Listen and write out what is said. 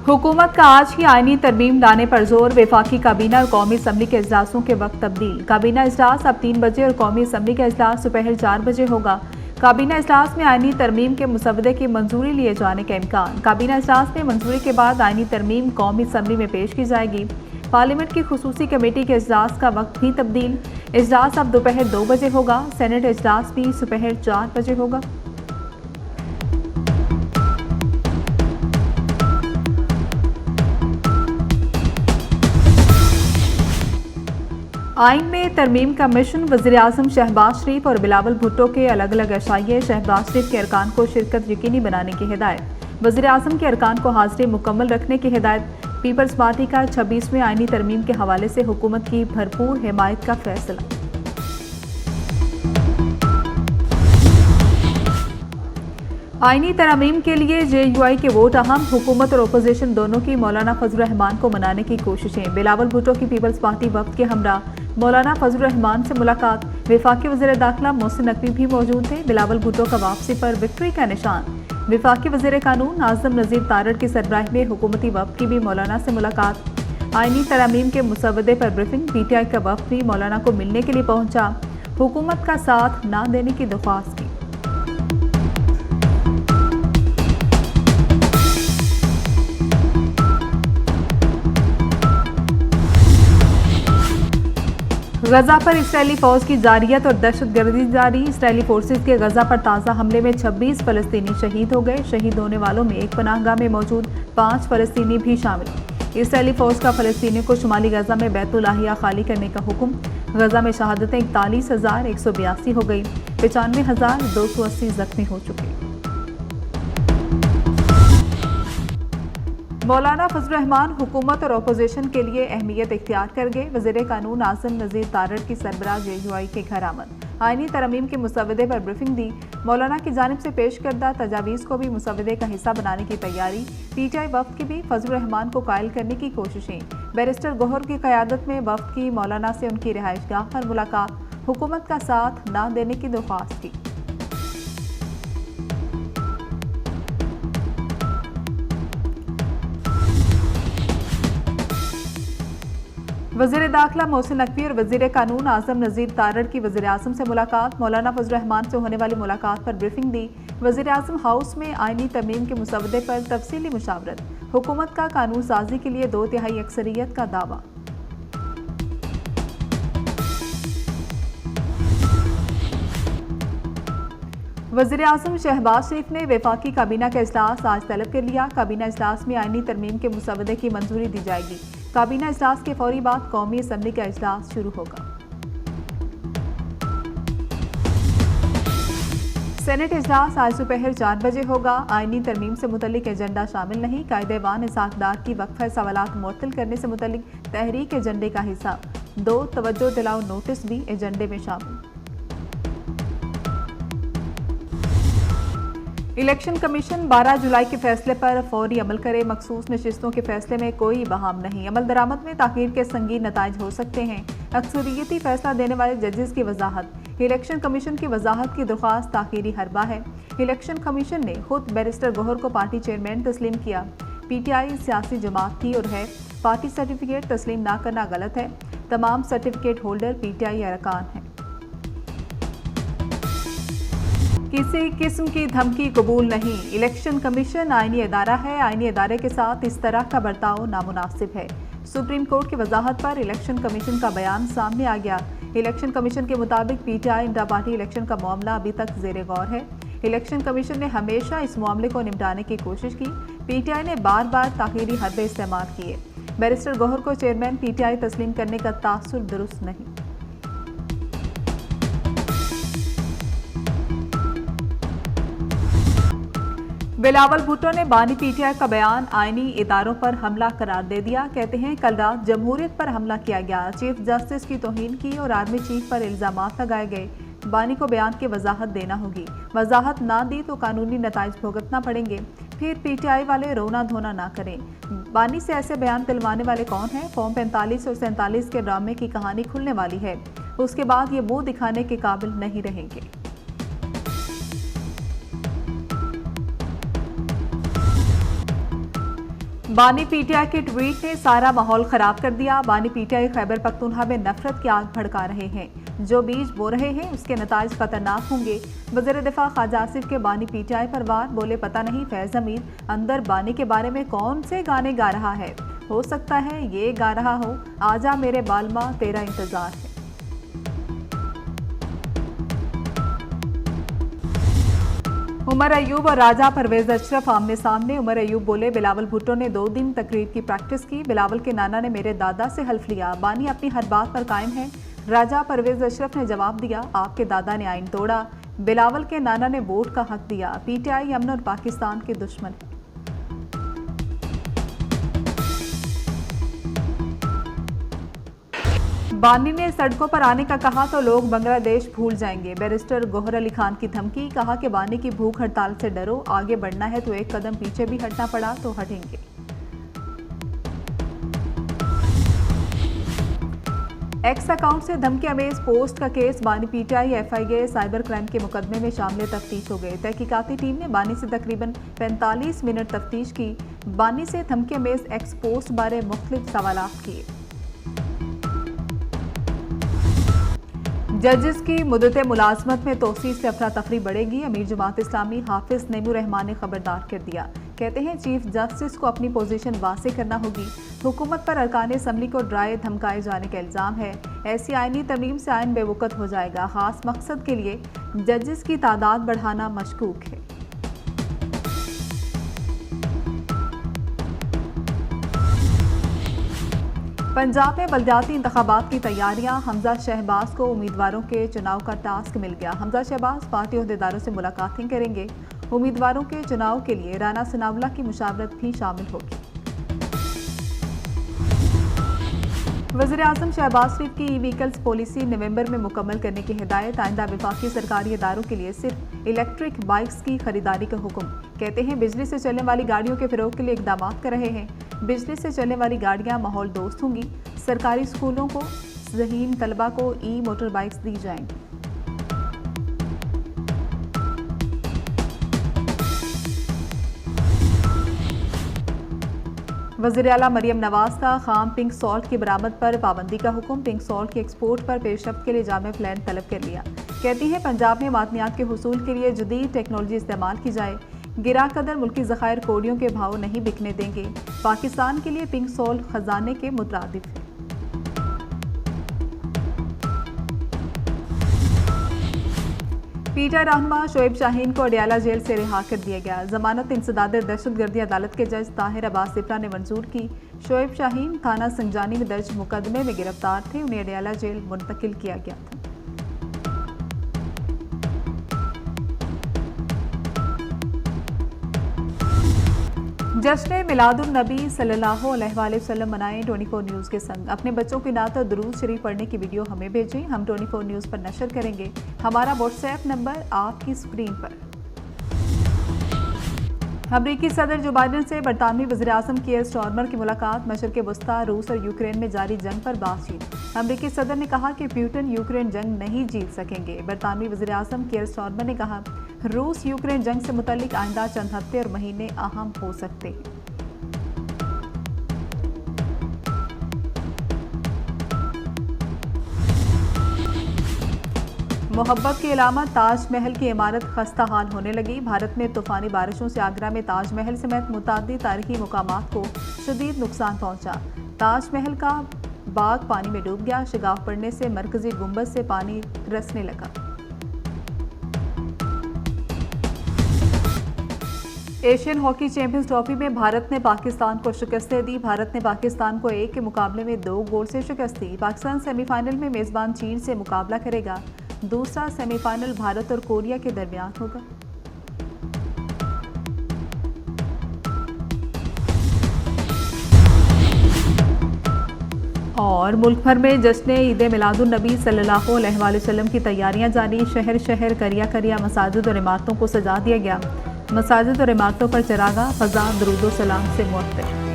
हुकूमत का आज ही आईनी तरमीम लाने पर जोर। वफाकी काबीना और कौमी असम्बली के इजलासों के वक्त तब्दील। काबीना इजलास अब 3 बजे और कौमी असम्बली का इजलास दोपहर 4 बजे होगा। काबीना इजलास में आईनी तरमीम के मुसवदे की मंजूरी लिए जाने का इम्कान। काबीना इजलास में मंजूरी के बाद आईनी तरमीम कौमी असम्बली में पेश की जाएगी। पार्लियामेंट की खुसूसी कमेटी के इजलास का वक्त भी तब्दील। इजलास अब दोपहर 2 बजे होगा। सेनेट इजलास भी दोपहर 4 बजे होगा। आइन में तरमीम का मिशन। वज़ीर-ए-आज़म शहबाज शरीफ और बिलावल भुट्टो के अलग अलग अशाइये। शहबाज शरीफ के अरकान को शिरकत यकीनी बनाने की हिदायत। वज़ीर-ए-आज़म के अरकान को हाज़िरी मुकम्मल रखने की हिदायत। पीपल्स पार्टी का 26वें आइनी तरमीम के हवाले से हुकूमत की भरपूर हिमायत का फैसला। आईनी तरमीम के लिए JUI के वोट अहम। हुकूमत और अपोजिशन दोनों की मौलाना फजल रहमान को मनाने की कोशिशें। बिलावल भुट्टो की पीपल्स पार्टी वक्त के हमरा मौलाना फजल रहमान से मुलाकात। वफाकी वज़ीर दाखिला मोहसिन नकवी भी मौजूद थे। बिलावल भुट्टो का वापसी पर विक्ट्री का निशान। वफाकी वज़ीर कानून आज़म नज़ीर तारड़ की सरबराही में हुकूमती वफ्द की भी मौलाना से मुलाकात। आईनी तरमीम के मुसवदे पर ब्रीफिंग। PTI का वफ्द भी मौलाना को मिलने के लिए पहुंचा। हुकूमत का साथ न देने की दरख्वास्त की। गजा पर इसराइली फौज की जारियत और दहशतगर्दी जारी। इसराइली फोर्सेज के गजा पर ताज़ा हमले में 26 फलस्तीनी शहीद हो गए। शहीद होने वालों में एक पनाहगाह में मौजूद 5 फलस्तीनी भी शामिल। इसराइली फौज का फलस्तीनियों को शुमाली गजा में बैतुल लाहिया खाली करने का हुक्म। गजा में शहादतें 41,182 हो गई। 95,280 जख्मी हो चुके। मौलाना फजल रहमान हुकूमत और अपोजिशन के लिए अहमियत इख्तियार कर गए। वज़ीर कानून आज़म नज़ीर तारड़ की सरबराह JUI के घर आमद। आईनी तरमीम के मुसवदे पर ब्रीफिंग दी। मौलाना की जानिब से पेश करदा तजावीज़ को भी मुसवदे का हिस्सा बनाने की तैयारी। PTI वफ्द की भी फजल रहमान को कायल करने की कोशिशें। बैरिस्टर गौहर की क़यादत में वफ्द की मौलाना से उनकी रिहाइशगाह पर मुलाकात। हुकूमत का साथ न देने की दरख्वास्त की। वज़ीर दाखिला मोहसिन नकवी और वज़ीर कानून आज़म नज़ीर तारड़ की वज़ीर-ए-आज़म से मुलाकात। मौलाना फजल रहमान से होने वाली मुलाकात पर ब्रीफिंग दी। वज़ीर-ए-आज़म हाउस में आईनी तरमीम के मुसवदे पर तफसीली मुशावरत। हुकूमत का कानून साजी के लिए 2/3 अक्सरियत का दावा। वज़ीर-ए-आज़म शहबाज शरीफ ने वफाकी काबीना का इजलास आज तलब कर लिया। काबीना इजलास में आईनी तरमीम के मुसवदे की मंजूरी दी जाएगी। काबीना इजलास के फौरी बाद कौमी असम्बली का इजलास शुरू होगा। सेनेट इजलास आज दोपहर 4 बजे होगा। आईनी तरमीम से मुतल्लिक एजेंडा शामिल नहीं। कायदे-ए-वान इसाक़दार की वक्फ़ा सवालात मुअत्तल करने से मुतल्लिक तहरीक एजेंडे का हिस्सा। 2 तवज्जो दिलाओ नोटिस भी एजेंडे में शामिल। इलेक्शन कमीशन 12 जुलाई के फैसले पर फौरी अमल करे। मखसूस नशिस्तों के फैसले में कोई बहाम नहीं। अमल दरामद में ताख़ीर के संगीन नताइज हो सकते हैं। अक्सरियती फैसला देने वाले जजेस की वजाहत। इलेक्शन कमीशन की वजाहत की दरख्वास्त ताख़ीरी हरबा है। इलेक्शन कमीशन ने खुद बैरिस्टर गौहर को पार्टी चेयरमैन तस्लीम किया। PTI सियासी जमात थी और है। पार्टी सर्टिफिकेट तस्लीम ना करना गलत है। तमाम सर्टिफिकेट होल्डर PTI अरकान हैं। किसी किस्म की धमकी कबूल नहीं। इलेक्शन कमीशन आईनी अदारा है। आईनी अदारे के साथ इस तरह का बर्ताव नामुनासिब है। सुप्रीम कोर्ट की वजाहत पर इलेक्शन कमीशन का बयान सामने आ गया। इलेक्शन कमीशन के मुताबिक PTI इंट्रा पार्टी इलेक्शन का मामला अभी तक ज़ेरे गौर है। इलेक्शन कमीशन ने हमेशा इस मामले को निपटाने की कोशिश की। PTI ने बार बार ताख़ीरी हरबे इस्तेमाल किए। बैरिस्टर गौहर को चेयरमैन PTI तस्लीम करने का तासुर दुरुस्त नहीं। बिलावल भुट्टो ने बानी PTI का बयान आईनी इदारों पर हमला करार दे दिया। कहते हैं कल रात जमहूरियत पर हमला किया गया। चीफ जस्टिस की तौहीन की और आर्मी चीफ पर इल्जामात लगाए गए। बानी को बयान की वजाहत देना होगी। वजाहत ना दी तो कानूनी नताइज भुगतना पड़ेंगे। फिर PTI वाले रोना धोना ना करें। बानी से ऐसे बयान दिलवाने वाले कौन हैं? फॉर्म 45 और 47 के ड्रामे की कहानी खुलने वाली है। उसके बाद ये मुंह दिखाने के काबिल नहीं रहेंगे। बानी पीटीआई के ट्वीट ने सारा माहौल खराब कर दिया। बानी पीटीआई खैबर पख्तूनख्वा में नफरत की आग भड़का रहे हैं। जो बीज बो रहे हैं उसके नताइज खतरनाक होंगे। वज़ीर दिफा ख्वाजा आसिफ के बानी पीटीआई पर वार, बोले पता नहीं फैज अमीर अंदर बानी के बारे में कौन से गाने गा रहा है। हो सकता है ये गा रहा हो आजा मेरे बालमा तेरा इंतजार है। उमर अयूब और राजा परवेज अशरफ आमने सामने। उमर अयूब बोले बिलावल भुट्टो ने 2 दिन तकरीर की प्रैक्टिस की। बिलावल के नाना ने मेरे दादा से हल्फ लिया। बानी अपनी हर बात पर कायम है। राजा परवेज अशरफ ने जवाब दिया आपके दादा ने आइन तोड़ा। बिलावल के नाना ने वोट का हक दिया। पीटीआई अमन और पाकिस्तान के दुश्मन है। बानी ने सड़कों पर आने का कहा तो लोग बांग्लादेश भूल जाएंगे। बैरिस्टर गौहर अली खान की धमकी, कहा कि बानी की भूख हड़ताल से डरो, आगे बढ़ना है तो एक कदम पीछे भी हटना पड़ा तो हटेंगे। एक्स अकाउंट से धमकी अमेज पोस्ट का केस। बानी पीटीआई एफआईए साइबर क्राइम के मुकदमे में शामिल तफ्तीश हो गए। तहकीकाती टीम ने बानी से तकरीबन 45 मिनट तफ्तीश की। बानी से धमकी अमेज एक्स पोस्ट बारे मुख्तलिफ सवालात किए। जजेस की मुद्दत मुलाजमत में तोसी से अफरा तफरी बढ़ेगी। अमीर जमात इस्लामी हाफिज नईमुर रहमान ने खबरदार कर दिया। कहते हैं चीफ जस्टिस को अपनी पोजीशन वाज़ेह करना होगी। हुकूमत पर अरकान असम्बली को डराए धमकाए जाने का इल्ज़ाम है। ऐसी आइनी तरमीम से आइन बेवकूफ़ हो जाएगा। खास मकसद के लिए जजेस की तादाद बढ़ाना मशकूक है। पंजाब में बल्दियाती इंतखाबात की तैयारियां। हमजा शहबाज को उम्मीदवारों के चुनाव का टास्क मिल गया। हमजा शहबाज पार्टी ओहदेदारों से मुलाकातें करेंगे। उम्मीदवारों के चुनाव के लिए राना सनाउल्लाह की मुशावरत भी शामिल होगी। वज़ीर आज़म शहबाज शरीफ की ई व्हीकल्स पॉलिसी नवंबर में मुकम्मल करने की हिदायत। आइंदा वफाकी सरकारी इदारों के लिए सिर्फ इलेक्ट्रिक बाइक्स की खरीदारी का हुक्म। कहते हैं बिजली से चलने वाली गाड़ियों के फ़रोग के लिए इकदाम कर रहे हैं। बिजली से चलने वाली गाड़ियां माहौल दोस्त होंगी। सरकारी स्कूलों को ज़हीन तलबा को ई मोटर बाइक्स दी जाएंगी। वज़ीर आला मरियम नवाज का खाम पिंक सॉल्ट की बरामद पर पाबंदी का हुक्म। पिंक सॉल्ट के एक्सपोर्ट पर पेशरफ्त के लिए जामे प्लान तलब कर लिया। कहती है पंजाब में मादनियात के हुसूल के लिए जदीद टेक्नोलॉजी इस्तेमाल की जाए। गिरा कदर मुल्की ज़खायर कोड़ियों के भाव नहीं बिकने देंगे। पाकिस्तान के लिए पिंक सॉल्ट खजाने के मुतरादिफ है। पीटीआई रहनुमा शोएब शाहीन को अडयाला जेल से रिहा कर दिया गया। जमानत इंसदाद दहशतगर्दी अदालत के जज ताहिर अब्बास सिप्रा ने मंजूर की। शोएब शाहीन थाना संजानी में दर्ज मुकदमे में गिरफ्तार थे। उन्हें अडयाला जेल मुंतकिल किया गया था। जश्न मिलादुन नबी सल्लल्लाहु अलैहि वसल्लम मनाएं 24 न्यूज़ के संग। अपने बच्चों की नात और दुरूद शरीफ पढ़ने की वीडियो हमें भेजें। हम 24 न्यूज़ पर नशर करेंगे। हमारा व्हाट्सएप नंबर आपकी स्क्रीन पर। अमरीकी सदर जो बाइडन से बरतानवी वज़ीर आज़म कीयर स्टारमर की मुलाकात। मशरिक़ वस्ता रूस और यूक्रेन में जारी जंग पर बातचीत। अमरीकी सदर ने कहा कि पुतिन यूक्रेन जंग नहीं जीत सकेंगे। बरतानवी वज़ीर आज़म कीयर स्टारमर ने कहा रूस यूक्रेन जंग से मुतल्लिक आइंदा चंद हफ्ते और महीने अहम हो सकते हैं। मोहब्बत की अलामत ताजमहल की इमारत खस्ता हाल होने लगी। भारत में तूफानी बारिशों से आगरा में ताजमहल समेत मुताद्दिद तारीखी मुकामात को शदीद नुकसान पहुंचा। ताजमहल का बाग पानी में डूब गया। शिगाफ पड़ने से मरकजी गुंबद से पानी रसने लगा। एशियन हॉकी चैंपियंस ट्रॉफी में भारत ने पाकिस्तान को शिकस्त दी। भारत ने पाकिस्तान को 1 के मुकाबले में 2 गोल से शिकस्त दी। पाकिस्तान सेमीफाइनल में मेज़बान चीन से मुकाबला करेगा। दूसरा सेमीफाइनल भारत और कोरिया के दरमियान होगा। और मुल्क भर में जश्न ईद मिलादुन नबी सल्लल्लाहु अलैहि वसल्लम की तैयारियां जारी। शहर शहर करिया करिया मसाजिद और इमारतों को सजा दिया गया। मसाजिद और इमारतों पर चरागा, फज़ा, दुरूद व सलाम से मुअत्तर।